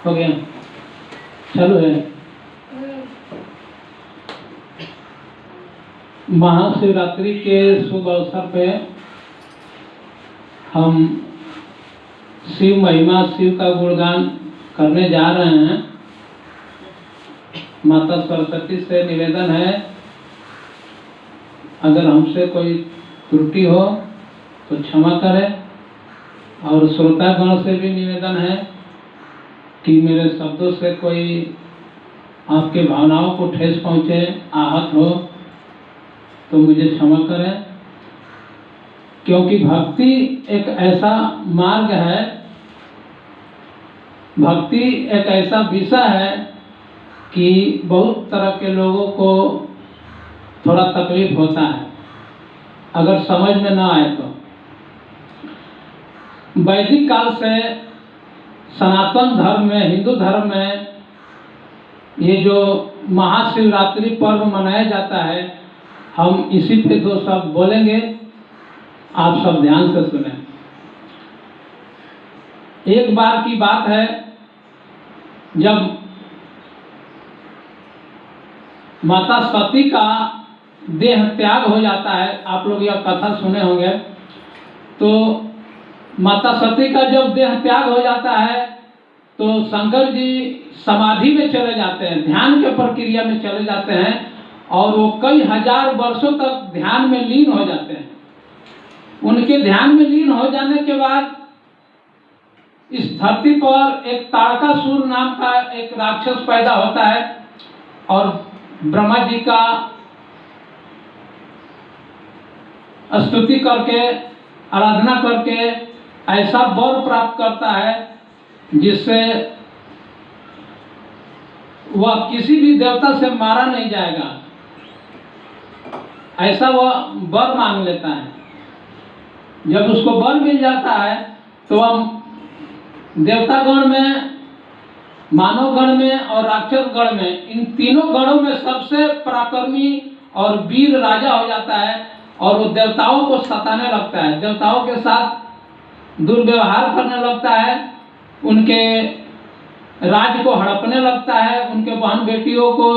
हो गया, चालू है। महाशिवरात्रि के शुभ अवसर पे हम शिव महिमा, शिव का गुणगान करने जा रहे हैं। माता सरस्वती से निवेदन है, अगर हमसे कोई त्रुटि हो तो क्षमा करें, और श्रोतागण से भी निवेदन है कि मेरे शब्दों से कोई आपके भावनाओं को ठेस पहुंचे, आहत हो तो मुझे क्षमा करें। क्योंकि भक्ति एक ऐसा मार्ग है, भक्ति एक ऐसा विषय है कि बहुत तरह के लोगों को थोड़ा तकलीफ होता है अगर समझ में ना आए तो। वैदिक काल से सनातन धर्म में, हिंदू धर्म में ये जो महाशिवरात्रि पर्व मनाया जाता है, हम इसी पे दो शब्द बोलेंगे, आप सब ध्यान से सुनें। एक बार की बात है, जब माता सती का देह त्याग हो जाता है, आप लोग यह कथा सुने होंगे, तो माता सती का जब देह त्याग हो जाता है तो शंकर जी समाधि में चले जाते हैं, ध्यान के प्रक्रिया में चले जाते हैं, और वो कई हजार वर्षों तक ध्यान में लीन हो जाते हैं। उनके ध्यान में लीन हो जाने के बाद इस धरती पर एक तारकासुर नाम का एक राक्षस पैदा होता है, और ब्रह्मा जी का स्तुति करके, आराधना करके ऐसा वर प्राप्त करता है जिससे वह किसी भी देवता से मारा नहीं जाएगा, ऐसा वह वर मांग लेता है। जब उसको वर मिल जाता है तो वह देवतागण में, मानव गण में और राक्षस गण में, इन तीनों गणों में सबसे पराक्रमी और वीर राजा हो जाता है, और वो देवताओं को सताने लगता है, देवताओं के साथ दुर्व्यवहार करने लगता है, उनके राज को हड़पने लगता है, उनके बहन बेटियों को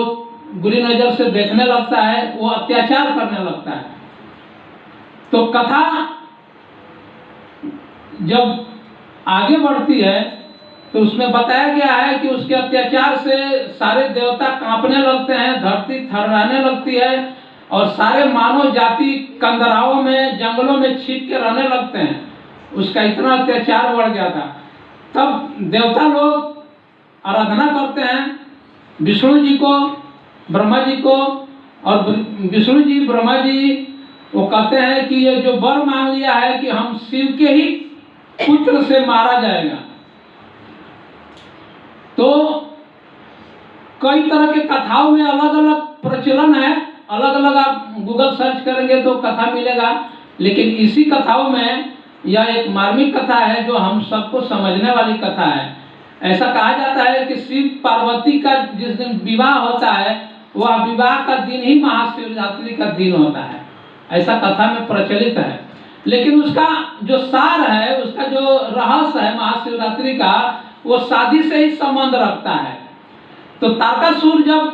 बुरी नजर से देखने लगता है, वो अत्याचार करने लगता है। तो कथा जब आगे बढ़ती है तो उसमें बताया गया है कि उसके अत्याचार से सारे देवता कांपने लगते हैं, धरती थर्राने लगती है, और सारे मानव जाति कंदराओं में, जंगलों में छिप के रहने लगते हैं। उसका इतना अत्याचार बढ़ गया था। तब देवता लोग आराधना करते हैं विष्णु जी को, ब्रह्मा जी को, और विष्णु जी, ब्रह्मा जी वो कहते हैं कि ये जो वर मांग लिया है कि हम शिव के ही पुत्र से मारा जाएगा। तो कई तरह के कथाओं में अलग अलग प्रचलन है, अलग अलग आप गूगल सर्च करेंगे तो कथा मिलेगा, लेकिन इसी कथाओं में यह एक मार्मिक कथा है जो हम सबको समझने वाली कथा है। ऐसा कहा जाता है कि शिव पार्वती का जिस दिन विवाह होता है, वह विवाह का दिन ही महाशिवरात्रि का दिन होता है, ऐसा कथा में प्रचलित है। लेकिन उसका जो सार है, उसका जो रहस्य है महाशिवरात्रि का, वो शादी से ही संबंध रखता है। तो तारकासुर जब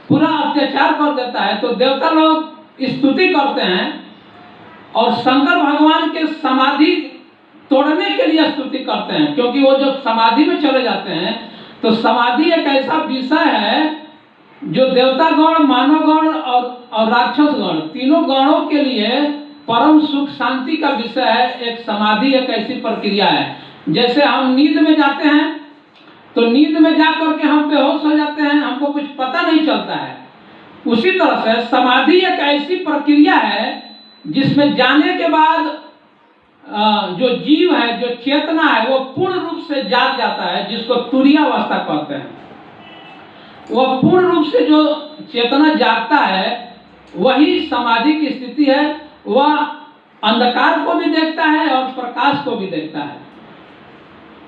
पूरा अत्याचार कर देता है तो देवता लोग स्तुति करते हैं, और शंकर भगवान के समाधि तोड़ने के लिए स्तुति करते हैं, क्योंकि वो जब समाधि में चले जाते हैं तो समाधि एक ऐसा विषय है जो देवतागण, मानवगण और राक्षसगण, तीनों गणों के लिए परम सुख शांति का विषय है। एक समाधि एक ऐसी प्रक्रिया है, जैसे हम नींद में जाते हैं तो नींद में जाकर के हम बेहोश हो जाते हैं, हमको कुछ पता नहीं चलता है। उसी तरह से समाधि एक ऐसी प्रक्रिया है जिसमें जाने के बाद जो जीव है, जो चेतना है, वो पूर्ण रूप से जाग जाता है, जिसको तुरीयावस्था कहते हैं। वह पूर्ण रूप से जो चेतना जागता है वही समाधि की स्थिति है। वह अंधकार को भी देखता है और प्रकाश को भी देखता है।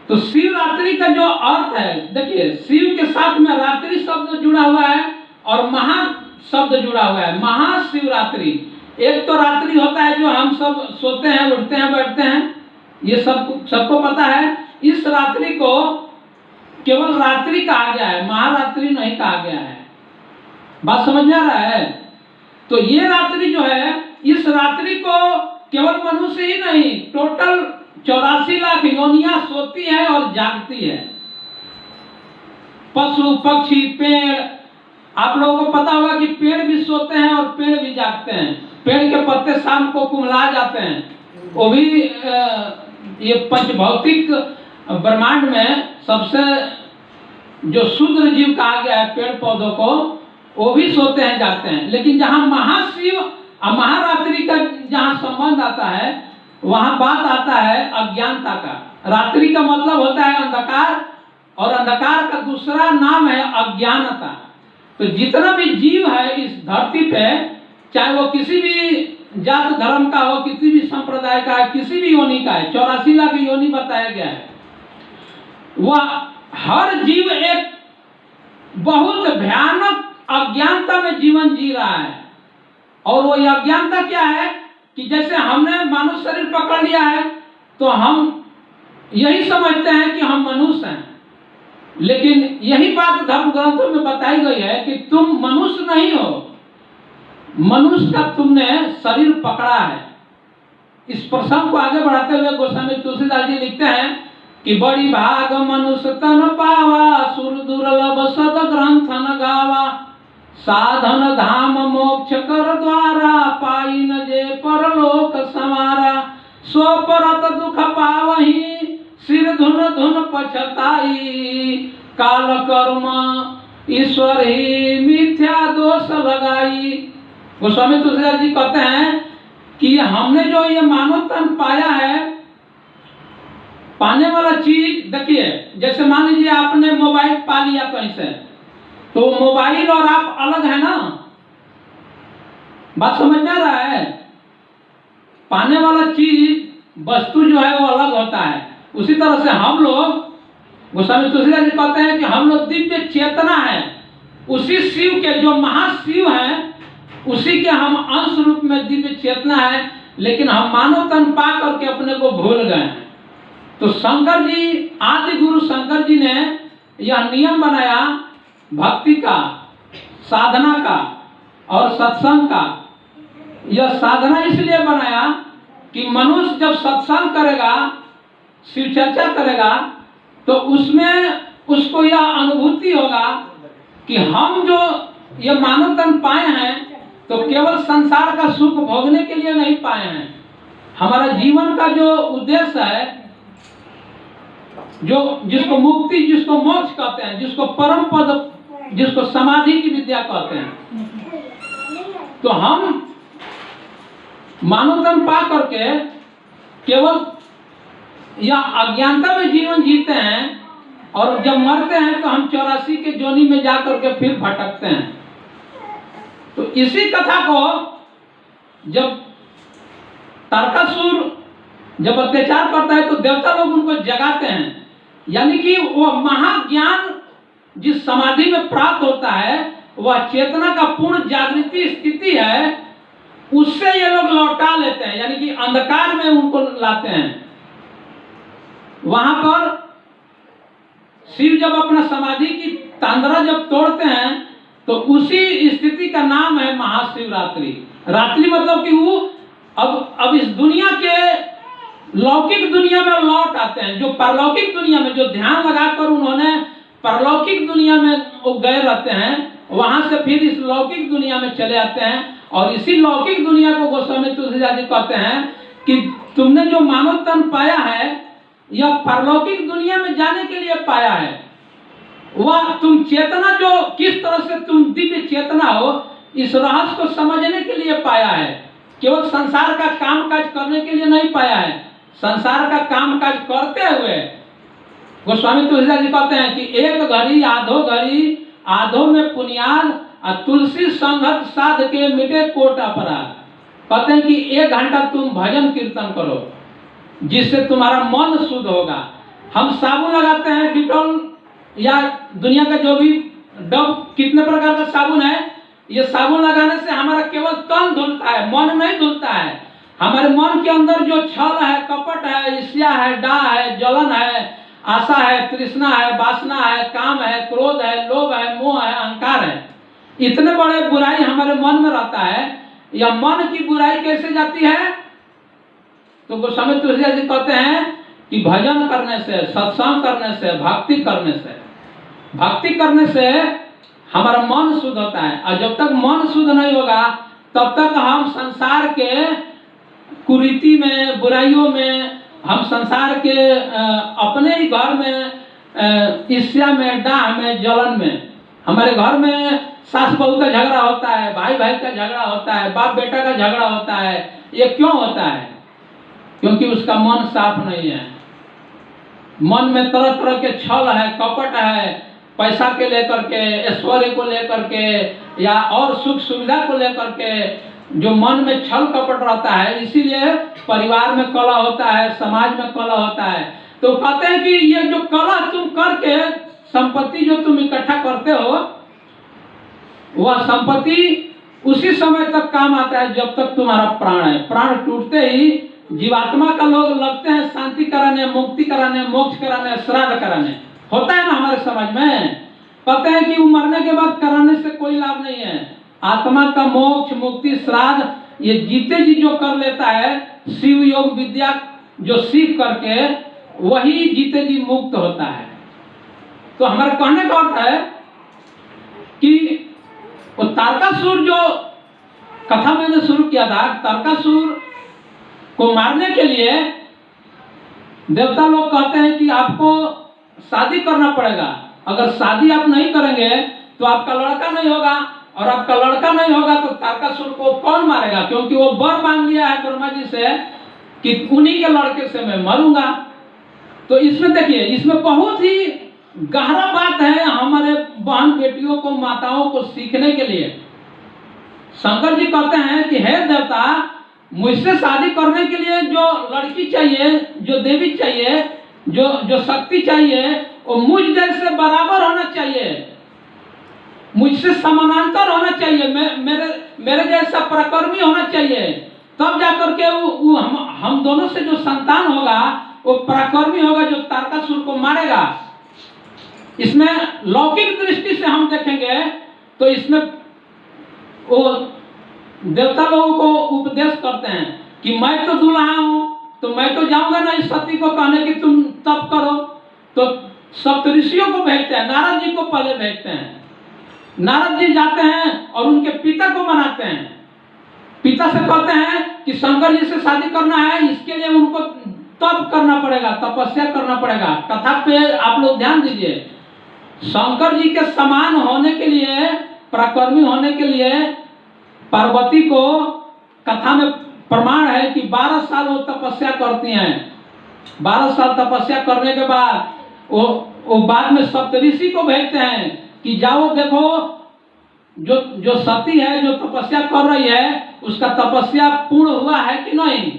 तो शिवरात्रि का जो अर्थ है, देखिए शिव के साथ में रात्रि शब्द जुड़ा हुआ है और महा शब्द जुड़ा हुआ है। महाशिवरात्रि, एक तो रात्रि होता है जो हम सब सोते हैं, उठते हैं, बैठते हैं, ये सबको पता है। इस रात्रि को केवल रात्रि कहा गया है, महारात्रि नहीं कहा गया है। बात समझ में आ रहा है? तो ये रात्रि जो है, इस रात्रि को केवल मनुष्य ही नहीं, टोटल 84 लाख योनियां सोती है और जागती है। पशु पक्षी पेड़, आप लोगों को पता होगा कि पेड़ भी सोते हैं और पेड़ भी जागते हैं। पेड़ के पत्ते शाम को कुम्हला जाते हैं, वो भी ये पंचभौतिक ब्रह्मांड में सबसे जो शुद्र जीव कहा गया है पेड़ पौधों को, वो भी सोते हैं जागते हैं। लेकिन जहां महाशिव और महारात्रि का जहां संबंध आता है, वहां बात आता है अज्ञानता का। रात्रि का मतलब होता है अंधकार, और अंधकार का दूसरा नाम है अज्ञानता। तो जितना भी जीव है इस धरती पे, चाहे वो किसी भी जात धर्म का हो, किसी भी संप्रदाय का है, किसी भी योनि का है, 84 लाख योनि बताया गया है, वह हर जीव एक बहुत भयानक अज्ञानता में जीवन जी रहा है। और वो अज्ञानता क्या है कि जैसे हमने मानव शरीर पकड़ लिया है तो हम यही समझते हैं कि हम मनुष्य हैं, लेकिन यही बात धर्म ग्रंथों में बताई गई है कि तुम मनुष्य नहीं हो, मनुष्य का तुमने शरीर पकड़ा है। इस प्रसंग को आगे बढ़ाते हुए गोस्वामी तुलसीदास जी लिखते हैं कि बड़ी भाग मनुष्य तन पावा, सुर दुर्लभ सद ग्रंथ न गावा, साधन धाम मोक्ष कर द्वारा, पाई न जे परलोक समारा, सो परत दुख पावही, सिर धुन धुन पछताई, काल कर्म ईश्वर ही मिथ्या दोष लगाई। गोस्वामी तुलसीदास जी कहते हैं कि हमने जो ये मानव तन पाया है, पाने वाला चीज देखिए, जैसे मान लीजिए आपने मोबाइल पा लिया कहीं से, तो मोबाइल और आप अलग है ना, बात समझ में आ रहा है? पाने वाला चीज वस्तु जो है वो अलग होता है। उसी तरह से हम लोग, गोस्वामी तुलसीदास जी कहते हैं कि हम लोग दिव्य चेतना है, उसी शिव के जो महाशिव हैं उसी के हम अंश रूप में दिव्य चेतना है, लेकिन हम मानव तन पा करके अपने को भूल गए हैं। तो शंकर जी, आदि गुरु शंकर जी ने यह नियम बनाया भक्ति का, साधना का और सत्संग का। यह साधना इसलिए बनाया कि मनुष्य जब सत्संग करेगा, शिव चर्चा करेगा, तो उसमें उसको यह अनुभूति होगा कि हम जो ये मानव तन पाए हैं तो केवल संसार का सुख भोगने के लिए नहीं पाए हैं। हमारा जीवन का जो उद्देश्य है, जो जिसको मुक्ति, जिसको मोक्ष कहते हैं, जिसको परम पद, जिसको समाधि की विद्या कहते हैं, तो हम मानव तन पा करके केवल या अज्ञानता में जीवन जीते हैं, और जब मरते हैं तो हम 84 के जोनी में जाकर के फिर भटकते हैं। तो इसी कथा को जब तारकासुर जब अत्याचार करता है तो देवता लोग उनको जगाते हैं, यानी कि वो महाज्ञान जिस समाधि में प्राप्त होता है, वह चेतना का पूर्ण जागृति स्थिति है, उससे ये लोग लौटा लेते हैं, यानी कि अंधकार में उनको लाते हैं। वहां पर शिव जब अपना समाधि की तांद्रा जब तोड़ते हैं तो उसी स्थिति का नाम है महाशिवरात्रि। रात्रि मतलब कि वो अब इस दुनिया के लौकिक दुनिया में लौट आते हैं, जो परलौकिक दुनिया में जो ध्यान लगाकर उन्होंने परलौकिक दुनिया में वो गए रहते हैं, वहां से फिर इस लौकिक दुनिया में चले आते हैं। और इसी लौकिक दुनिया को गोस्वामी तुलसीदास जी कहते हैं कि तुमने जो मानव तन पाया है, यह परलौकिक दुनिया में जाने के लिए पाया है। वह तुम चेतना जो किस तरह से तुम दिव्य चेतना हो, इस रहस्य को समझने के लिए पाया है, केवल संसार का काम काज करने के लिए नहीं पाया है। संसार का काम काज करते हुए गोस्वामी तुलसीदास जी कहते हैं कि एक घड़ी आधो में पुनियाद, तुलसी संगत साध के मिटे कोट अपराध। कहते हैं कि 1 घंटा तुम भजन कीर्तन करो, जिससे तुम्हारा मन शुद्ध होगा। हम साबुन लगाते हैं, डिटॉल या दुनिया का जो भी डब, कितने प्रकार का साबुन है, ये साबुन लगाने से हमारा केवल तन धुलता है, मन नहीं धुलता है। हमारे मन के अंदर जो छल है, कपट है, ईर्ष्या है, डाह है, जलन है, आशा है, तृष्णा है, वासना है, काम है, क्रोध है, लोभ है, मोह है, अहंकार है। इतने बड़े बुराई हमारे मन में रहता है। या मन की बुराई कैसे जाती है? तो गोस्वामी तुलसीदास जी कहते हैं कि भजन करने से, सत्संग करने से, भक्ति करने से, भक्ति करने से हमारा मन शुद्ध होता है। और जब तक मन शुद्ध नहीं होगा तब तक हम संसार के कुरीति में, बुराइयों में, हम संसार के अपने ही घर में ईर्ष्या में, डाह में, जलन में, हमारे घर में सास बहू का झगड़ा होता है, भाई भाई का झगड़ा होता है, बाप बेटा का झगड़ा होता है। ये क्यों होता है? क्योंकि उसका मन साफ नहीं है। मन में तरह तरह के छल है, कपट है, पैसा के लेकर के, ऐश्वर्य को लेकर के, या और सुख सुविधा को लेकर के जो मन में छल कपट रहता है, इसीलिए परिवार में कलह होता है, समाज में कलह होता है। तो कहते हैं कि ये जो कलह तुम करके संपत्ति जो तुम इकट्ठा करते हो, वह संपत्ति उसी समय तक काम आता है जब तक तुम्हारा प्राण है। प्राण टूटते ही जीवात्मा का लोग लगते हैं शांति कराने, मुक्ति कराने, मोक्ष कराने, श्राद्ध कराने। होता है ना हमारे समाज में। कहते हैं कि वो मरने के बाद कराने से कोई लाभ नहीं है। आत्मा का मोक्ष, मुक्ति, श्राद्ध ये जीते जी जो कर लेता है, शिव योग विद्या जो सीख करके, वही जीते जी मुक्त होता है। तो हमारे कहने का अर्थ है कि वो तारकासुर जो कथा मैंने शुरू किया था, तारकासुर को मारने के लिए देवता लोग कहते हैं कि आपको शादी करना पड़ेगा। अगर शादी आप नहीं करेंगे तो आपका लड़का नहीं होगा, और आपका लड़का नहीं होगा तो तारकासुर को कौन मारेगा? क्योंकि वो वर मांग लिया है ब्रह्मा जी से कि उन्हीं के लड़के से मैं मरूंगा। तो इसमें देखिए, इसमें बहुत ही गहरा बात है हमारे बहन बेटियों को, माताओं को सीखने के लिए। शंकर जी कहते हैं कि हे देवता, मुझसे शादी करने के लिए जो लड़की चाहिए, जो देवी चाहिए, जो शक्ति चाहिए, वो मुझ जैसे बराबर होना चाहिए, मुझसे समानांतर होना चाहिए, मेरे जैसा प्रकर्मी होना चाहिए। तब जाकर के वो हम दोनों से जो संतान होगा वो प्रकर्मी होगा, जो तारकासुर को मारेगा। इसमें लौकिक दृष्टि से हम देखेंगे तो इसमें वो देवता लोगों को उपदेश करते हैं कि मैं तो दूल्हा हूं, तो मैं तो जाऊंगा ना इस सती को कहने कि तुम तप करो। तो सप्तऋषियों को भेजते हैं, नारद जी को पहले भेजते हैं। नारद जी जाते हैं और उनके पिता को मनाते हैं। पिता से कहते हैं कि शंकर जी से शादी करना है, इसके लिए उनको तप करना पड़ेगा, तपस्या करना पड़ेगा। कथा पे आप लोग ध्यान दीजिए, शंकर जी के समान होने के लिए, पराक्रमी होने के लिए पार्वती को कथा में प्रमाण है कि 12 साल वो तपस्या करती हैं। 12 साल तपस्या करने के बाद वो बाद में सप्तऋषि को भेजते हैं कि जाओ देखो जो सती है, जो तपस्या कर रही है, उसका तपस्या पूर्ण हुआ है कि नहीं।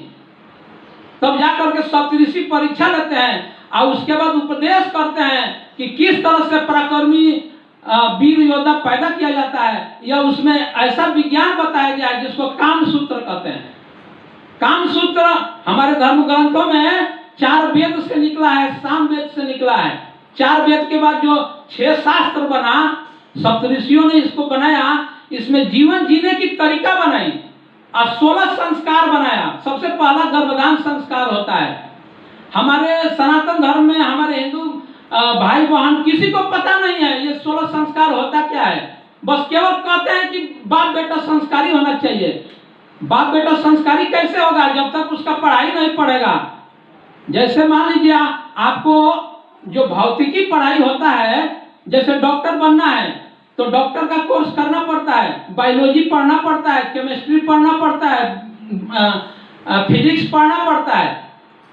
तब जाकर के सप्तऋषि परीक्षा लेते हैं और उसके बाद उपदेश करते हैं कि किस तरह से पराक्रमी वीर योद्धा पैदा किया जाता है। या उसमें ऐसा विज्ञान बताया गया है जिसको काम सूत्र कहते हैं। काम सूत्र हमारे धर्म ग्रंथों में 4 वेद से निकला है, साम वेद से निकला है। 4 वेद के बाद जो 6 शास्त्र बना, सप्तऋषियों ने इसको बनाया। इसमें जीवन जीने की तरीका बनाई और 16 संस्कार बनाया। सबसे पहला गर्भधान संस्कार होता है। हमारे सनातन धर्म में, हमारे हिंदू भाई बहन किसी को पता नहीं है ये 16 संस्कार होता क्या है। बस केवल कहते हैं कि बाप बेटा संस्कारी होना चाहिए। बाप बेटा संस्कारी कैसे होगा जब तक उसका पढ़ाई नहीं पढ़ेगा। जैसे मान लीजिए आपको जो भौतिकी पढ़ाई होता है, जैसे डॉक्टर बनना है तो डॉक्टर का कोर्स करना पड़ता है, बायोलॉजी पढ़ना पड़ता है, केमिस्ट्री पढ़ना पड़ता है, फिजिक्स पढ़ना पड़ता है।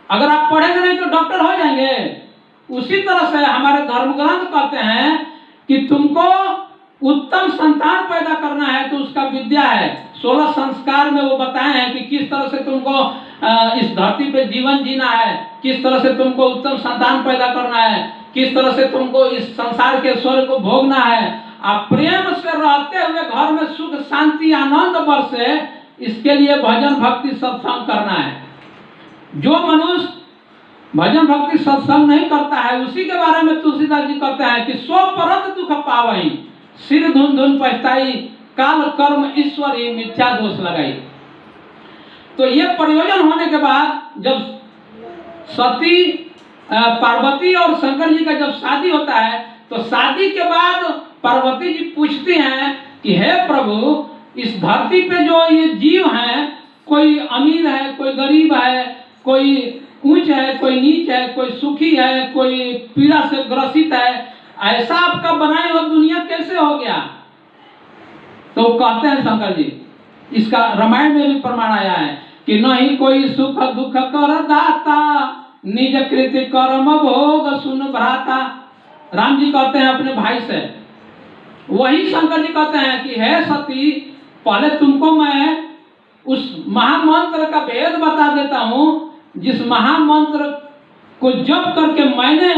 अगर आप पढ़ेंगे नहीं तो डॉक्टर हो जाएंगे। उसी तरह से हमारे धर्म ग्रंथ कहते हैं कि तुमको उत्तम संतान पैदा करना है तो उसका विद्या है। 16 संस्कार में वो बताए हैं कि किस तरह से तुमको इस धरती पे जीवन जीना है, किस तरह से तुमको उत्तम संतान पैदा करना है, किस तरह से तुमको इस संसार के स्वर्ग को भोगना है। आप प्रेम से रहते हुए घर में सुख शांति आनंद बरसे, इसके लिए भजन भक्ति सत्संग करना है। जो मनुष्य भजन भक्ति सत्संग नहीं करता है, उसी के बारे में तुलसीदास जी कहते हैं कि सो परत दुख पावई, सिर धुन धुन पछताई, काल कर्म ईश्वरी मिथ्या दोष लगाई। तो ये प्रयोजन होने के बाद जब सती पार्वती और शंकर जी का जब शादी होता है, तो शादी के बाद पार्वती जी पूछती हैं कि हे प्रभु, इस धरती पे जो ये जीव हैं, कोई अमीर है, कोई गरीब है, कोई ऊंच है, कोई नीच है, कोई सुखी है, कोई पीड़ा से ग्रसित है, ऐसा आपका बनाए हुआ दुनिया कैसे हो गया? तो कहते हैं शंकर जी, इसका रामायण में भी प्रमाण आया है कि नहीं कोई सुख दुख कर दाता, निज कृति कर्म भोग सुन भ्राता। राम जी कहते हैं अपने भाई से, वही शंकर जी कहते हैं कि हे सती, पहले तुमको मैं उस महामंत्र का भेद बता देता हूं, जिस महामंत्र को जप करके मैंने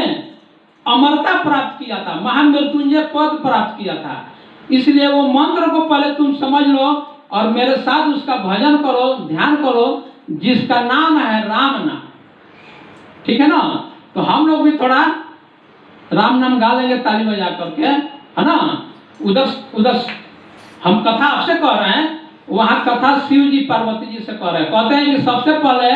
अमरता प्राप्त किया था, महामृत्युंजय पद प्राप्त किया था। इसलिए वो मंत्र को पहले तुम समझ लो और मेरे साथ उसका भजन करो, ध्यान करो, जिसका नाम है राम नाम। ठीक है ना? तो हम लोग भी थोड़ा राम नाम गा लेंगे ताली बजा करके, है ना? उधर हम कथा आपसे कह रहे हैं, वहां कथा शिव जी पार्वती जी से कह रहे हैं। कहते हैं कि सबसे पहले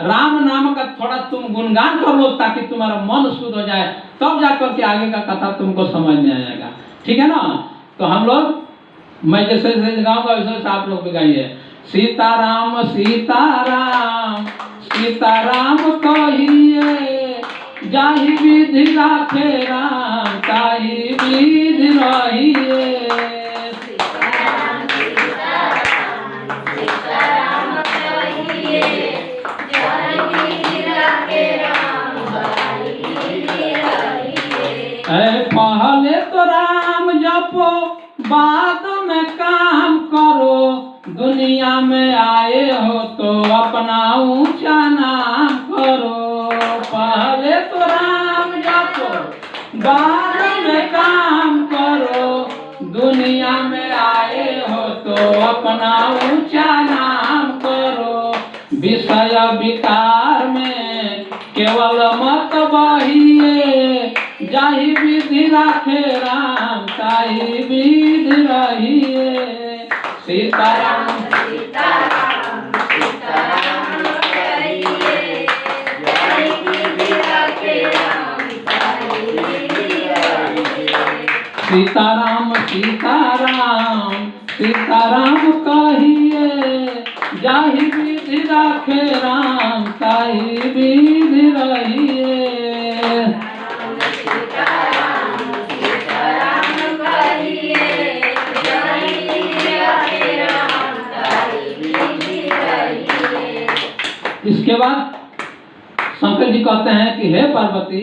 राम नाम का थोड़ा तुम गुणगान कर लो ताकि तुम्हारा मन शुद्ध हो जाए, तब जाकर के आगे का कथा तुमको समझ में आएगा। ठीक है ना? तो हम लोग, मैं जैसे गाऊंगा वैसे आप लोग भी गाइए। सीताराम सीताराम सीताराम कहिए, जाहि विधि राखे राम, ताहि विधि रहिए। पहले तो राम जपो, बाद में काम करो, दुनिया में आए हो तो अपना ऊंचा नाम करो। पहले तो राम जपो, बाद में काम करो, दुनिया में आए हो तो अपना ऊंचा नाम करो। विषय विकार में केवल मत बहिए, जाहि विधि राखे राम, ताहि विधि रहिए। सीताराम सीताराम सीताराम कहिए, जाहि विधि राखे राम, ताहि विधि रहिए। सीताराम सीताराम सीताराम कहिए, जाहि विधि राखे राम, ताहि विधि रहिए। इसके बाद शंकर जी कहते हैं कि हे पार्वती,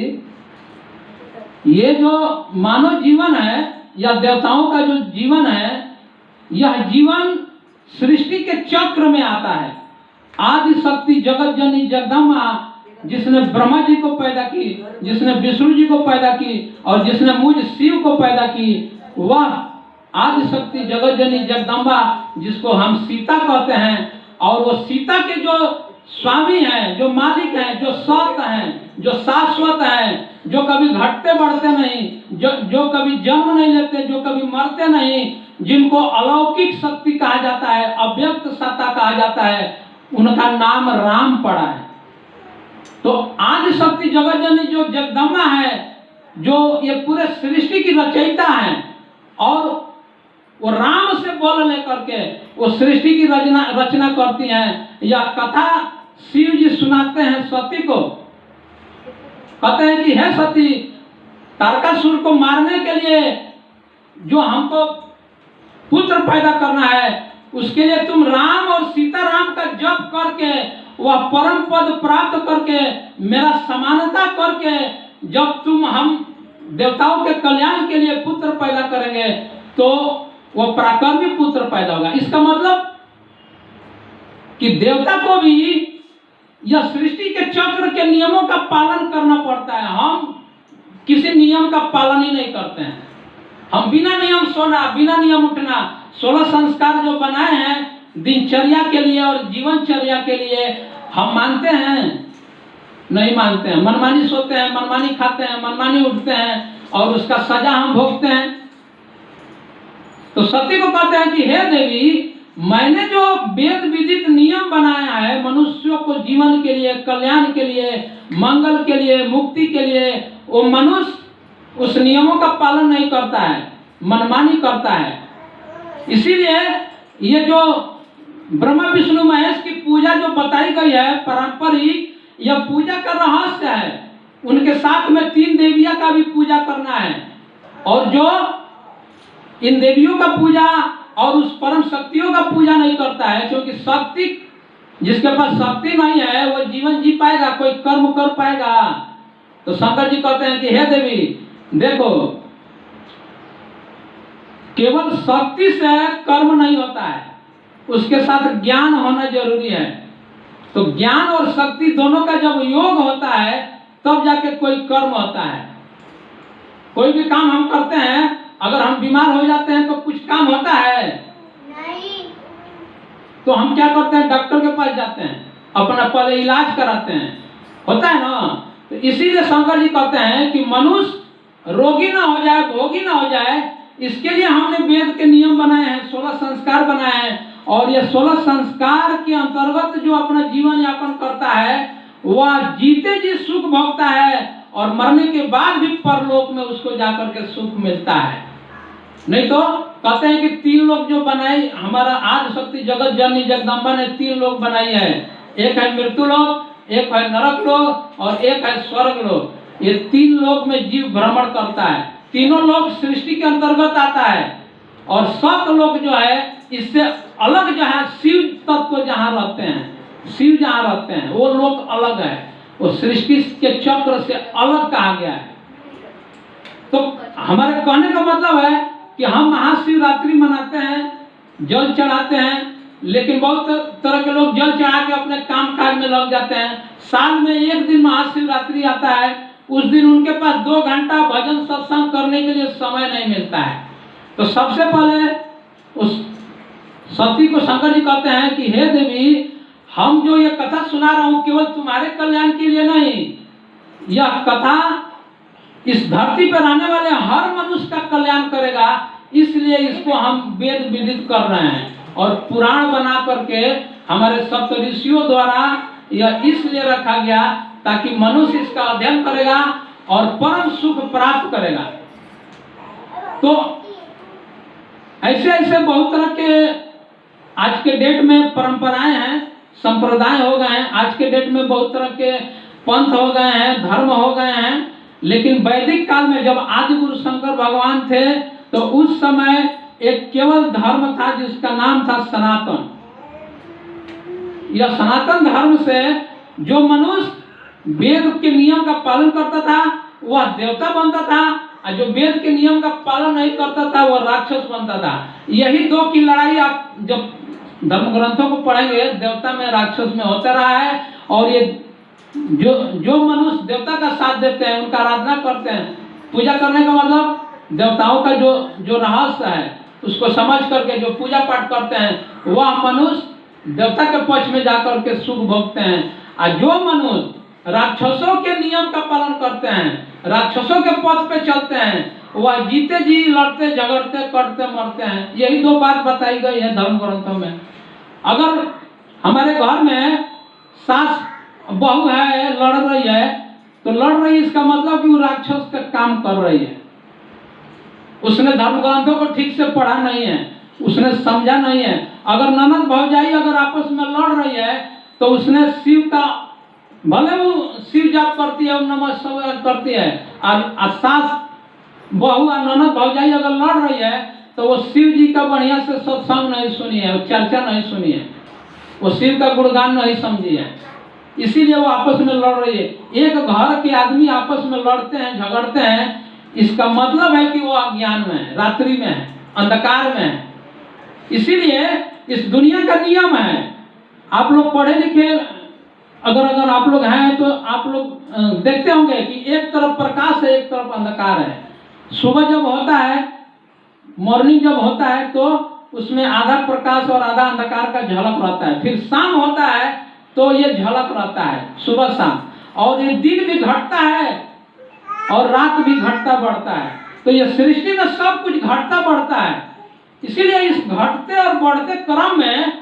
ये जो मानव जीवन है या देवताओं का जो जीवन है, यह जीवन सृष्टि के चक्र में आता है। आदि शक्ति जगत जननी जगदम्बा, जिसने ब्रह्मा जी को पैदा की, जिसने विष्णु जी को पैदा की और जिसने मुझ शिव को पैदा की, वह आदि शक्ति जगत जननी जगदम्बा, जिसको हम सीता कहते हैं, और वो सीता के जो स्वामी हैं, जो मालिक हैं, जो सत हैं, जो शाश्वत हैं, जो कभी घटते बढ़ते नहीं, जो कभी जन्म नहीं लेते, जो कभी मरते नहीं, जिनको अलौकिक शक्ति कहा जाता है, अव्यक्त सत्ता कहा जाता है, उनका नाम राम पड़ा है। तो आदि शक्ति जगत जननी जो जगदम्बा है, जो ये पूरे सृष्टि की रचयिता है, और वो राम से बोल लेकर के वो सृष्टि की रचना करती हैं। यह कथा शिव जी सुनाते हैं सती को, कहते हैं कि हे सती, तारकासुर को मारने के लिए जो हमको पुत्र पैदा करना है, उसके लिए तुम राम और सीताराम का जप करके, वह परम पद प्राप्त करके, मेरा समानता करके, जब तुम हम देवताओं के कल्याण के लिए पुत्र पैदा करेंगे तो वह पराक्रमी पुत्र पैदा होगा। इसका मतलब कि देवता को भी यह सृष्टि के चक्र के नियमों का पालन करना पड़ता है। हम किसी नियम का पालन ही नहीं करते हैं। हम बिना नियम सोना, बिना नियम उठना, 16 संस्कार जो बनाए हैं दिनचर्या के लिए और जीवनचर्या के लिए, हम मानते हैं नहीं मानते हैं, मनमानी सोते हैं, मनमानी खाते हैं, मनमानी उठते हैं और उसका सजा हम भोगते हैं। तो सती को कहते हैं कि हे देवी, मैंने जो वेद विदित नियम बनाया है मनुष्यों को जीवन के लिए, कल्याण के लिए, मंगल के लिए, मुक्ति के लिए, वो मनुष्य उस नियमों का पालन नहीं करता है, मनमानी करता है। इसीलिए ये जो ब्रह्मा विष्णु महेश की पूजा जो बताई गई है पारंपरिक, यह पूजा का रहस्य है। उनके साथ में 3 देवियां का भी पूजा करना है, और जो इन देवियों का पूजा और उस परम शक्तियों का पूजा नहीं करता है, क्योंकि शक्ति, जिसके पास शक्ति नहीं है वो जीवन जी पाएगा, कोई कर्म कर पाएगा। तो शंकर जी कहते हैं कि हे देवी देखो, केवल शक्ति से कर्म नहीं होता है, उसके साथ ज्ञान होना जरूरी है। तो ज्ञान और शक्ति दोनों का जब योग होता है तब जाके कोई कर्म होता है। कोई भी काम हम करते हैं, अगर हम बीमार हो जाते हैं तो कुछ काम होता है नहीं, तो हम क्या करते हैं, डॉक्टर के पास जाते हैं, अपना पहले इलाज कराते हैं, होता है ना। तो इसीलिए शंकर जी कहते हैं कि मनुष्य रोगी ना हो जाए, भोगी ना हो जाए, इसके लिए हमने वेद के नियम बनाए हैं, 16 संस्कार बनाए हैं। और ये 16 संस्कार के अंतर्गत जो अपना जीवन यापन करता है वह जीते जी सुख भोगता है, और मरने के बाद भी परलोक में उसको जाकर के सुख मिलता है। नहीं तो कहते हैं कि 3 लोग जो बनाई हमारा आदि शक्ति जगत जननी जगदम्बा ने 3 लोग बनाई है, एक है मृत्यु लोक, एक है नरक लोक और एक है स्वर्ग लोक। ये 3 लोक में जीव भ्रमण करता है। तीनों लोग सृष्टि के अंतर्गत आता है, और 7 लोग जो है इससे अलग, जहाँ शिव तत्व जहाँ रहते हैं, शिव जहाँ रहते हैं वो लोग अलग है, वो सृष्टि के चक्र से अलग कहा गया है। तो हमारे कहने का मतलब है कि हम महाशिवरात्रि मनाते हैं, जल चढ़ाते हैं, लेकिन बहुत तरह के लोग जल चढ़ा के अपने काम काज में लग जाते हैं। साल में एक दिन महाशिवरात्रि आता है, उस दिन उनके पास 2 घंटा भजन सत्संग करने के लिए समय नहीं मिलता है। तो सबसे पहले उस सती को शंकर जी कहते हैं कि हे देवी, हम जो ये कथा सुना रहा हूं केवल तुम्हारे कल्याण के लिए नहीं, यह कथा इस धरती पर आने वाले हर मनुष्य का कल्याण करेगा, इसलिए इसको हम वेद विदित कर रहे हैं। और पुराण बना करके हमारे सप्त ऋषियों द्वारा यह इसलिए रखा गया ताकि मनुष्य इसका अध्ययन करेगा और परम सुख प्राप्त करेगा। तो ऐसे ऐसे बहुत तरह के आज के डेट में परंपराएं हैं, संप्रदाय हो गए हैं। आज के डेट में बहुत तरह के पंथ हो गए हैं, धर्म हो गए हैं। लेकिन वैदिक काल में जब आदि गुरु शंकर भगवान थे तो उस समय एक केवल धर्म था जिसका नाम था सनातन। यह सनातन धर्म से जो मनुष्य वेद के नियम का पालन करता था वह देवता बनता था, और जो वेद के नियम का पालन नहीं करता था वह राक्षस बनता था। यही 2 की लड़ाई आप जब धर्म ग्रंथों को पढ़ेंगे, देवता में राक्षस में होता रहा है। और ये जो मनुष्य देवता का साथ देते हैं, उनका आराधना करते हैं, पूजा करने का मतलब देवताओं का जो रहस्य है उसको समझ करके जो पूजा पाठ करते हैं वह मनुष्य देवता के पक्ष में जाकर के सुख भोगते हैं। और जो मनुष्य राक्षसों के नियम का पालन करते हैं, राक्षसों के पथ पे चलते हैं, वह जीते जी लड़ते झगड़ते करते मरते हैं। यही 2 बात बताई गई है धर्म ग्रंथों में। अगर हमारे घर में सास बहू है, लड़ रही है, तो लड़ रही है इसका मतलब कि वो राक्षस का काम कर रही है। उसने धर्म ग्रंथों को ठीक से पढ़ा नहीं है, उसने समझा नहीं है। अगर ननद भौजाई अगर आपस में लड़ रही है तो उसने शिव का, भले वो शिव जाप करती है, नमः शिवाय करती है, और सास बहू और ननद भौजाई अगर लड़ रही है तो वो शिव जी का बढ़िया से सत्संग नहीं सुनी है, चर्चा नहीं सुनी है, वो शिव का गुणगान नहीं समझी है, इसीलिए वो आपस में लड़ रही है। एक घर के आदमी आपस में लड़ते हैं, झगड़ते हैं, इसका मतलब है कि वो अज्ञान में है, रात्रि में है, अंधकार में है। इसीलिए इस दुनिया का नियम है। आप लोग पढ़े लिखे अगर आप लोग हैं तो आप लोग देखते होंगे कि एक तरफ प्रकाश है, एक तरफ अंधकार है। सुबह जब होता है, मॉर्निंग जब होता है तो उसमें आधा प्रकाश और आधा अंधकार का झलक रहता है। फिर शाम होता है तो ये झलक रहता है, सुबह शाम। और ये दिन भी घटता है और रात भी घटता बढ़ता है। तो ये सृष्टि में सब कुछ घटता बढ़ता है। इसीलिए इस घटते और बढ़ते क्रम में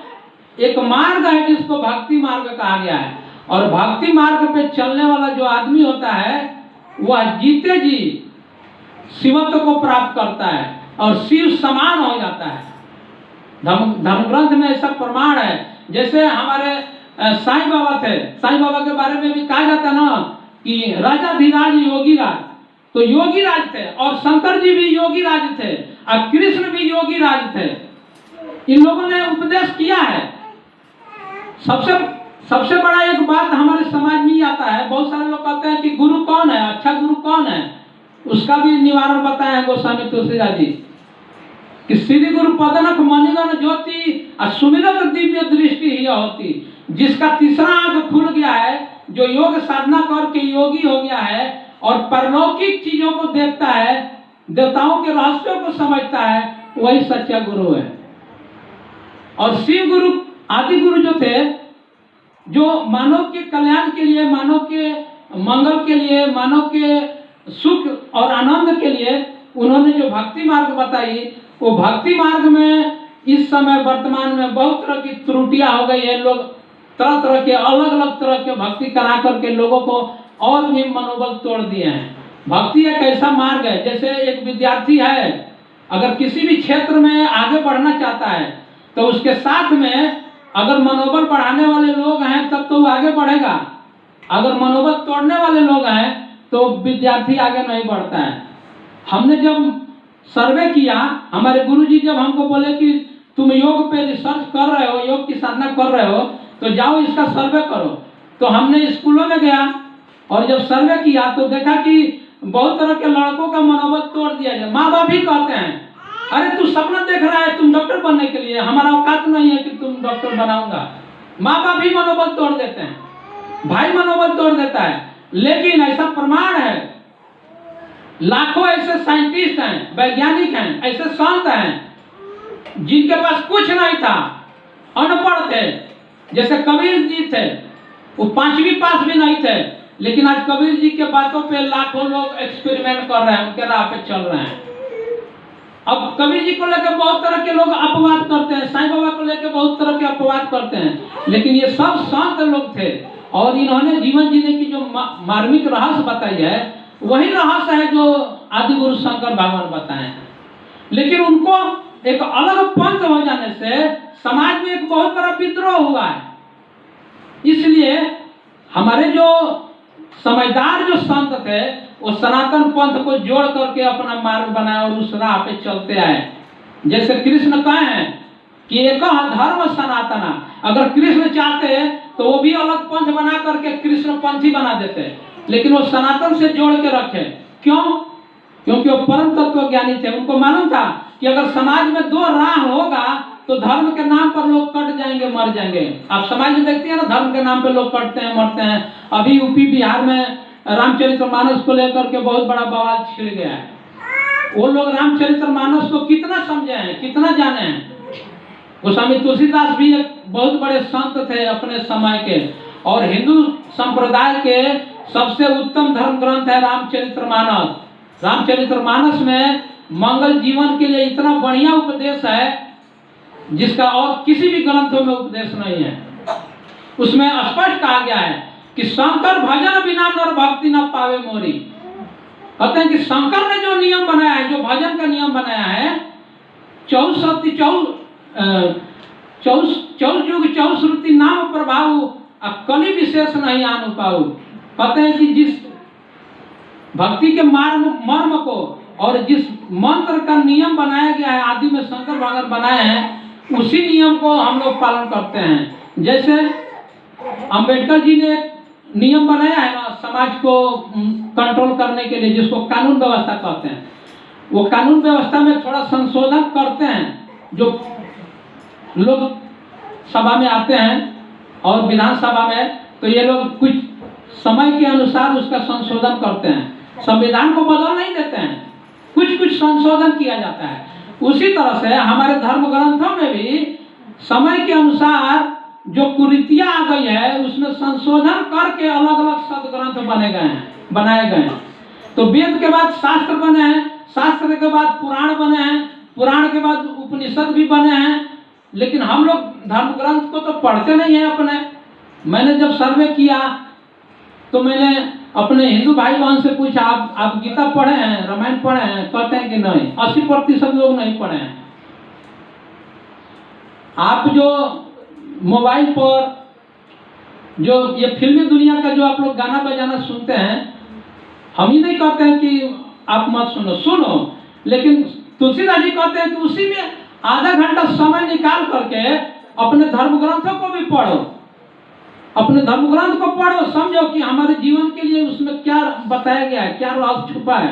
एक मार्ग है जिसको भक्ति मार्ग कहा गया है। और भक्ति मार्ग पे चलने वाला जो आदमी होता है वह जीते जी शिवत्व को प्राप्त करता है और शिव समान हो जाता है। धर्म ग्रंथ में ऐसा प्रमाण है। जैसे हमारे साईं बाबा थे, साईं बाबा के बारे में भी कहा जाता है ना कि राजा धीराज योगी राज, तो योगी राज थे और शंकर जी भी योगी राज थे और कृष्ण भी योगी राज थे। इन लोगों ने उपदेश किया है। सबसे बड़ा एक बात हमारे समाज में आता है, बहुत सारे लोग कहते हैं कि गुरु कौन है, अच्छा गुरु कौन है, उसका भी निवारण बताया है गोस्वामी तुलसीदास जी कि श्री गुरु पदनक मणिगण ज्योति सुमिरत दिव्य दृष्टि ही होती। जिसका तीसरा आंख खुल गया है, जो योग साधना करके योगी हो गया है और परलौकिक चीजों को देखता है, देवताओं के रहस्यों को समझता है, वही सच्चा गुरु है। और शिव गुरु आदि गुरु जो थे, जो मानव के कल्याण के लिए, मानव के मंगल के लिए, मानव के सुख और आनंद के लिए उन्होंने जो भक्ति मार्ग बताई, वो भक्ति मार्ग में इस समय वर्तमान में बहुत तरह की त्रुटियां हो गई है। लोग तरह तरह के अलग अलग तरह के भक्ति करा करके लोगों को और भी मनोबल तोड़ दिए हैं। भक्ति एक ऐसा मार्ग है, जैसे एक विद्यार्थी है, अगर किसी भी क्षेत्र में आगे बढ़ना चाहता है तो उसके साथ में अगर मनोबल बढ़ाने वाले लोग हैं तब तो वो आगे बढ़ेगा। अगर मनोबल तोड़ने वाले लोग हैं तो विद्यार्थी आगे नहीं बढ़ता है। हमने जब सर्वे किया, हमारे गुरुजी जब हमको बोले कि तुम योग पे रिसर्च कर रहे हो, योग की साधना कर रहे हो, तो जाओ इसका सर्वे करो। तो हमने स्कूलों में गया और जब सर्वे किया तो देखा कि बहुत तरह के लड़कों का मनोबल तोड़ दिया जाए। माँ बाप ही कहते हैं, अरे तू सपना देख रहा है तुम डॉक्टर बनने के लिए, हमारा औकात नहीं है कि तुम डॉक्टर बनाऊंगा। माँ बाप ही मनोबल तोड़ देते हैं, भाई मनोबल तोड़ देता है। लेकिन ऐसा प्रमाण है, लाखों ऐसे साइंटिस्ट हैं, वैज्ञानिक हैं, ऐसे संत हैं जिनके पास कुछ नहीं था, अनपढ़ थे। जैसे कबीर जी थे, वो 5वीं पास भी नहीं थे, लेकिन आज कबीर जी के बातों पे लाखों लोग एक्सपेरिमेंट कर रहे हैं, उनके राह पे चल रहे हैं। अब कबीर जी को लेकर बहुत तरह के लोग अपवाद करते हैं, साईं बाबा को लेकर बहुत तरह के अपवाद करते हैं, लेकिन ये सब संत लोग थे और इन्होंने जीवन जीने की जो मार्मिक रहस्य बताई है, वही रहस्य है जो आदि गुरु शंकर भगवान बताए। लेकिन उनको एक अलग पंथ हो जाने से समाज में एक बहुत बड़ा विद्रोह हुआ है। इसलिए हमारे जो समझदार जो संत थे, वो सनातन पंथ को जोड़ करके अपना मार्ग बनाया और उस राह पे चलते आए। जैसे कृष्ण कहे हैं कि एक धर्म सनातना, अगर कृष्ण चाहते तो वो भी अलग पंथ बना करके कृष्ण पंथी बना देते, लेकिन वो सनातन से जोड़ के रखे। क्यों? क्योंकि वो परम तत्व ज्ञानी थे। उनको मालूम था कि अगर समाज में दो राह होगा तो धर्म के नाम पर लोग कट जाएंगे, मर जाएंगे। आप समाज में देखते हैं ना, धर्म के नाम पे लोग कटते हैं, मरते हैं। अभी यूपी बिहार में रामचरितमानस को लेकर के बहुत बड़ा बवाल छिड़ गया है। वो लोग रामचरितमानस को कितना समझे हैं, कितना जाने हैं। गोस्वामी तुलसीदास भी एक बहुत बड़े संत थे अपने समय के, और हिंदू संप्रदाय के सबसे उत्तम धर्म ग्रंथ है रामचरितमानस। रामचरितमानस में मंगल जीवन के लिए इतना बढ़िया उपदेश है जिसका और किसी भी ग्रंथों में उपदेश नहीं है। उसमें स्पष्ट कहा गया है कि शंकर भजन बिना नर भक्ति न पावे मोरी। कहते हैं कि शंकर ने जो नियम बनाया है, जो भजन का नियम बनाया है, 24 युग 24 श्रुति नाम प्रभाव कली विशेष नहीं आनु पाऊ। कहते हैं कि जिस भक्ति के मर्म को और जिस मंत्र का नियम बनाया गया है, आदि में शंकर भगवान बनाए हैं, उसी नियम को हम लोग पालन करते हैं। जैसे अंबेडकर जी ने नियम बनाया है ना समाज को कंट्रोल करने के लिए, जिसको कानून व्यवस्था कहते हैं, वो कानून व्यवस्था में थोड़ा संशोधन करते हैं। जो लोग सभा में आते हैं और विधानसभा में, तो ये लोग कुछ समय के अनुसार उसका संशोधन करते हैं। संविधान को बदल नहीं देते हैं, कुछ कुछ संशोधन किया जाता है। उसी तरह से हमारे धर्म ग्रंथों में भी समय के अनुसार जो कुरीतियां आ गई है उसमें संशोधन करके अलग अलग सदग्रंथ बनाए गए हैं। तो वेद के बाद शास्त्र बने हैं, शास्त्र के बाद पुराण बने हैं, पुराण के बाद उपनिषद भी बने हैं। लेकिन हम लोग धर्म ग्रंथ को तो पढ़ते नहीं है अपने। मैंने जब सर्वे किया तो मैंने अपने हिंदू भाई बहन से पूछा, आप गीता पढ़े हैं, रामायण पढ़े हैं? कहते हैं कि नहीं। 80% लोग नहीं पढ़े हैं। आप जो मोबाइल पर जो ये फिल्मी दुनिया का जो आप लोग गाना बजाना सुनते हैं, हम ही नहीं कहते हैं कि आप मत सुनो, लेकिन तुलसीदास जी कहते हैं कि उसी में आधा घंटा समय निकाल करके अपने धर्म ग्रंथों को भी पढ़ो, अपने धर्म ग्रंथ को पढ़ो, समझो कि हमारे जीवन के लिए उसमें क्या बताया गया है, क्या राज छुपा है।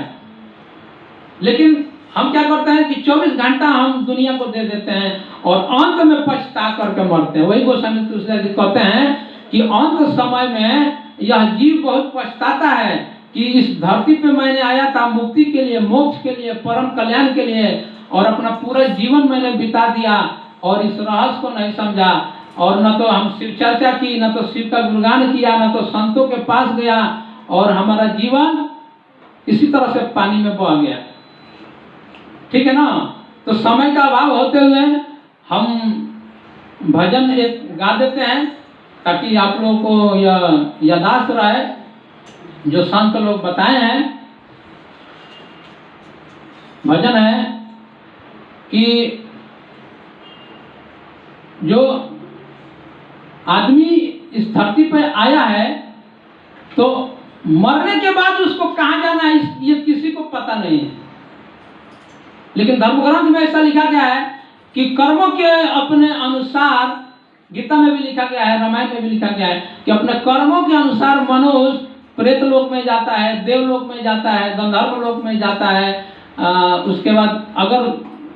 लेकिन हम क्या करते हैं कि 24 घंटा हम दुनिया को दे देते हैं और अंत में पछता करके मरते हैं। वही गोस्वामी तुलसीदास जी कहते हैं कि अंत समय में यह जीव बहुत पछताता है कि इस धरती पे मैंने आया था मुक्ति के लिए, मोक्ष के लिए, परम कल्याण के लिए, और अपना पूरा जीवन मैंने बिता दिया और इस रहस्य को नहीं समझा। और न तो हम शिव चर्चा की, न तो शिव का गुणगान किया, न तो संतों के पास गया, और हमारा जीवन इसी तरह से पानी में बह गया। ठीक है ना। तो समय का अभाव होते हुए हम भजन एक गा देते हैं ताकि आप लोगों को यह यादाश्त रहे जो संत लोग बताए हैं। भजन है कि जो आदमी इस धरती पर आया है तो मरने के बाद उसको कहाँ जाना है ये किसी को पता नहीं है। लेकिन धर्म ग्रंथ में ऐसा लिखा गया है कि कर्मों के अपने अनुसार, गीता में भी लिखा गया है, रामायण में भी लिखा गया है कि अपने कर्मों के अनुसार मनुष्य प्रेत लोक में जाता है, देवलोक में जाता है, गंधर्व लोक में जाता है। उसके बाद अगर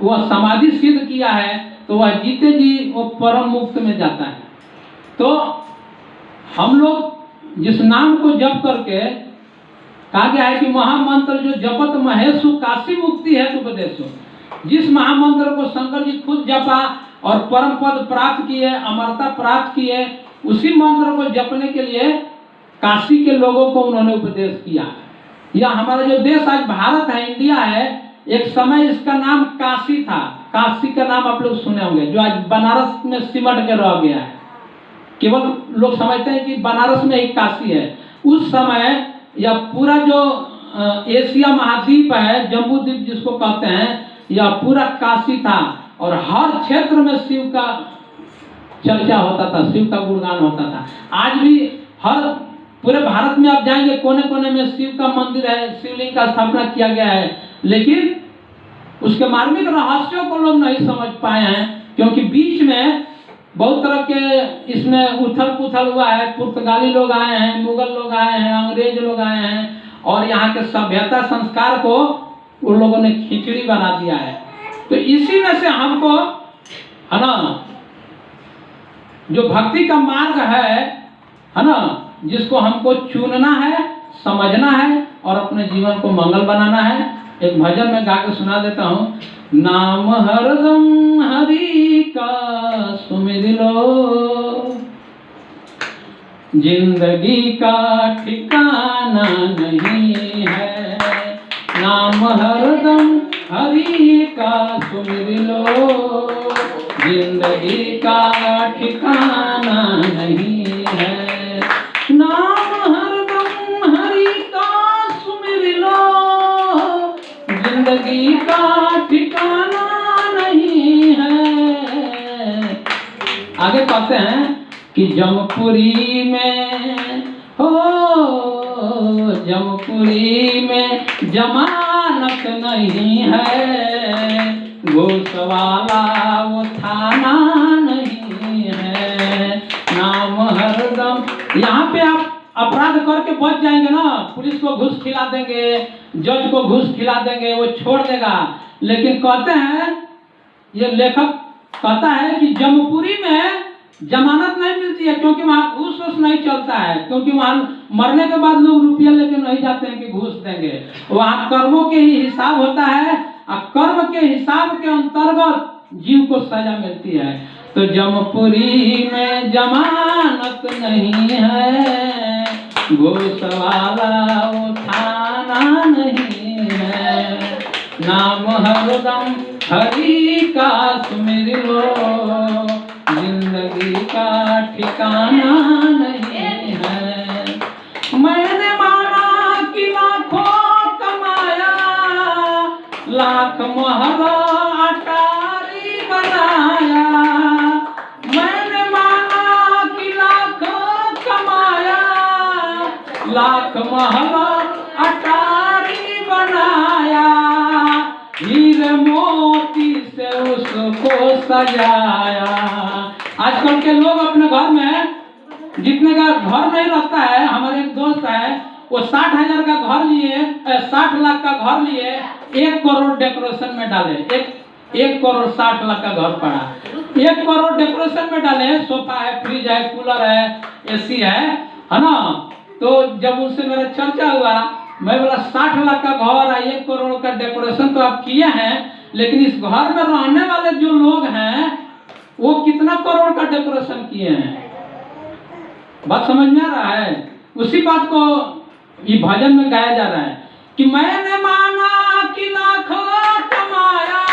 वह समाधि सिद्ध किया है तो वह जीते जी वो परम मुक्त में जाता है। तो हम लोग जिस नाम को जप करके, कहा गया है कि महामंत्र जो जपत महेशु काशी मुक्ति है उपदेशो, जिस महामंत्र को शंकर जी खुद जपा और परम पद प्राप्त किए, अमरता प्राप्त किए, उसी मंत्र को जपने के लिए काशी के लोगों को उन्होंने उपदेश किया। यह हमारा जो देश आज भारत है, इंडिया है, एक समय इसका नाम काशी था। काशी का नाम आप लोग सुने होंगे, जो आज बनारस में सिमट के रह गया है। केवल लोग समझते हैं कि बनारस में एक काशी है। उस समय यह पूरा जो एशिया महाद्वीप है, जम्बू द्वीप जिसको कहते हैं, यह पूरा काशी था और हर क्षेत्र में शिव का चर्चा होता था, शिव का गुणगान होता था। आज भी हर पूरे भारत में आप जाएंगे, कोने कोने में शिव का मंदिर है, शिवलिंग का स्थापना किया गया है, लेकिन उसके मार्मिक रहस्यों को लोग नहीं समझ पाए हैं, क्योंकि बीच में बहुत तरह के इसमें उथल पुथल हुआ है। पुर्तगाली लोग आए हैं, मुगल लोग आए हैं, अंग्रेज लोग आए हैं, और यहाँ के सभ्यता संस्कार को उन लोगों ने खिचड़ी बना दिया है। तो इसी में से हमको, है ना, जो भक्ति का मार्ग है ना, जिसको हमको चुनना है, समझना है और अपने जीवन को मंगल बनाना है। एक भजन में गा के सुना देता हूँ। नाम हरदम हरि का सुमिर लो, जिंदगी का ठिकाना नहीं है। नाम हरदम हरि का सुमिर लो, जिंदगी का ठिकाना नहीं है। नाम हरदम हरि का सुमिर लो, जिंदगी का ठिकाना नहीं है। आगे कहते हैं कि जमपुरी में हो, जमपुरी में जमानत नहीं है, घूस वाला वो थाना नहीं है। नाम हरदम, यहाँ पे आप अपराध करके बच जाएंगे ना, पुलिस को घूस खिला देंगे, जज को घूस खिला देंगे, वो छोड़ देगा। लेकिन कहते हैं, ये लेखक कहता है कि जमपुरी में जमानत नहीं मिलती है, क्योंकि वहां घूस वूस नहीं चलता है, क्योंकि वहां मरने के बाद लोग रुपया लेके नहीं जाते हैं कि घूस देंगे। वहां कर्मों के ही हिसाब होता है और कर्म के हिसाब के अंतर्गत जीव को सजा मिलती है। तो जमपुरी में जमानत नहीं है, घूसवाला वो थाना नहीं है। नाम हरदम हरि का सुमिर लो, जिंदगी का ठिकाना नहीं है। मैंने माना कि लाखों कमाया, लाख महल अटारी बनाया। मैंने माना कि लाख कमाया, लाख महल अटारी बनाया। हीरे मोती से उसको सजाया। आजकल के लोग अपने घर में जितने का घर नहीं रहता है, हमारे एक दोस्त है वो 60,000 का घर लिए, 60 लाख का घर लिए, 1 करोड़ डेकोरेशन में डाले। 1 करोड़ 60 लाख का घर पड़ा, 1 करोड़ डेकोरेशन में डाले। सोफा है, फ्रिज है, कूलर है, एसी है ना। तो जब उनसे मेरा चर्चा हुआ, मैं बोला 60 लाख का घर है, 1 करोड़ का डेकोरेशन तो आप किए हैं, लेकिन इस घर में रहने वाले जो लोग हैं वो कितना करोड़ का डेकोरेशन किए हैं? बात समझ में आ रहा है? उसी बात को ये भजन में गाया जा रहा है कि मैंने माना कि लाख कमाया,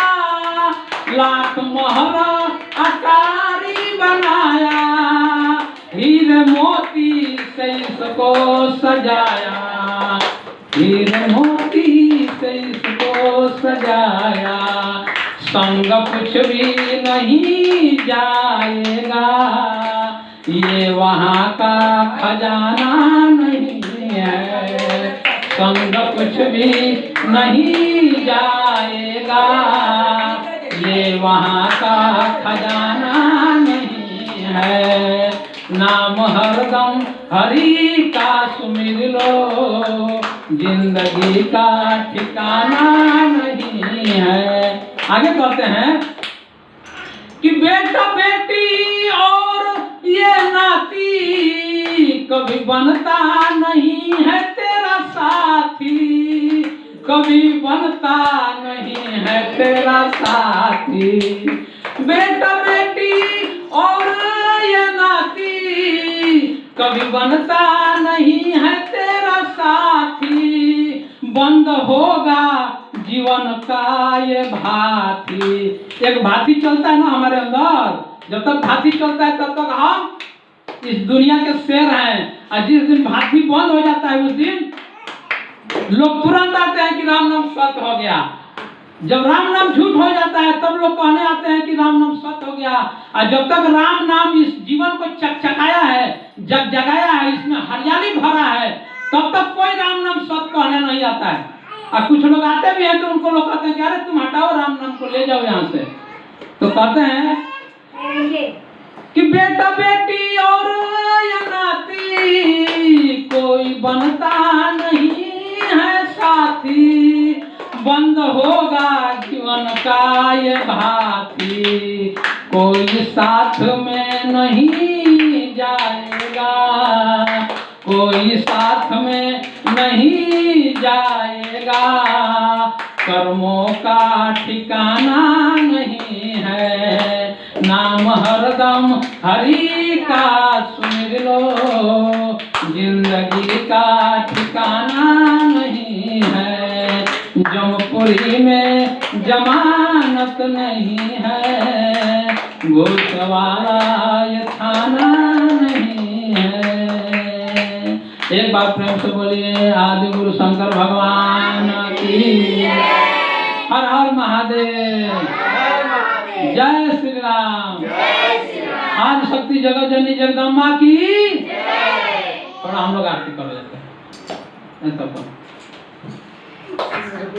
लाख महल अटारी बनाया। हीरे मोती से इसको सजाया, हीरे मोती से इसको सजाया। संग कुछ भी नहीं जाएगा, ये वहाँ का खजाना नहीं है। संग कुछ भी नहीं जाएगा, ये वहाँ का खजाना नहीं है। नाम हरदम हरि का सुमिर लो, जिंदगी का ठिकाना नहीं है। आगे कहते हैं कि बेटा बेटी और ये नाती कभी बनता नहीं है तेरा साथी, कभी बनता नहीं है तेरा साथी। बेटा बेटी और ये नाती कभी बनता नहीं है तेरा साथी। बंद होगा जीवन का ये भाती। एक भाती चलता है ना हमारे अंदर, जब तक भाती चलता है तब तक हम इस दुनिया के शेर हैं। और जिस दिन भाती बंद हो जाता है उस दिन लोग तुरंत आते हैं कि राम नाम सत्य हो गया। जब राम नाम झूठ हो जाता है तब लोग कहने आते हैं कि राम नाम सत्य हो गया। और जब तक राम नाम इस जीवन को चकचकाया है, जगाया है, इसमें हरियाली भरा है, तब तक कोई राम नाम सत्य कहने नहीं आता है। और कुछ लोग आते भी हैं तो उनको लोग कहते हैं कि अरे तुम हटाओ राम नाम को, ले जाओ यहाँ से। तो कहते हैं कि बेटा बेटी और ये नाती कोई बनता नहीं है साथी। बंद होगा जीवन का ये भाती, कोई साथ में नहीं जाएगा, कोई साथ में नहीं जाएगा। कर्मों का ठिकाना नहीं है, नाम हरदम हरि का सुमिर लो, जिंदगी का ठिकाना नहीं है। जमपुरी में जमानत नहीं है, घूसवाला ये थाना नहीं है। एक बार प्रेम से बोलिए आदि गुरु शंकर भगवान की। हर हर महादेव, जय श्री राम। आज शक्ति जगत जननी जगदम्बा की। थोड़ा हम लोग आरती कर लेते हैं।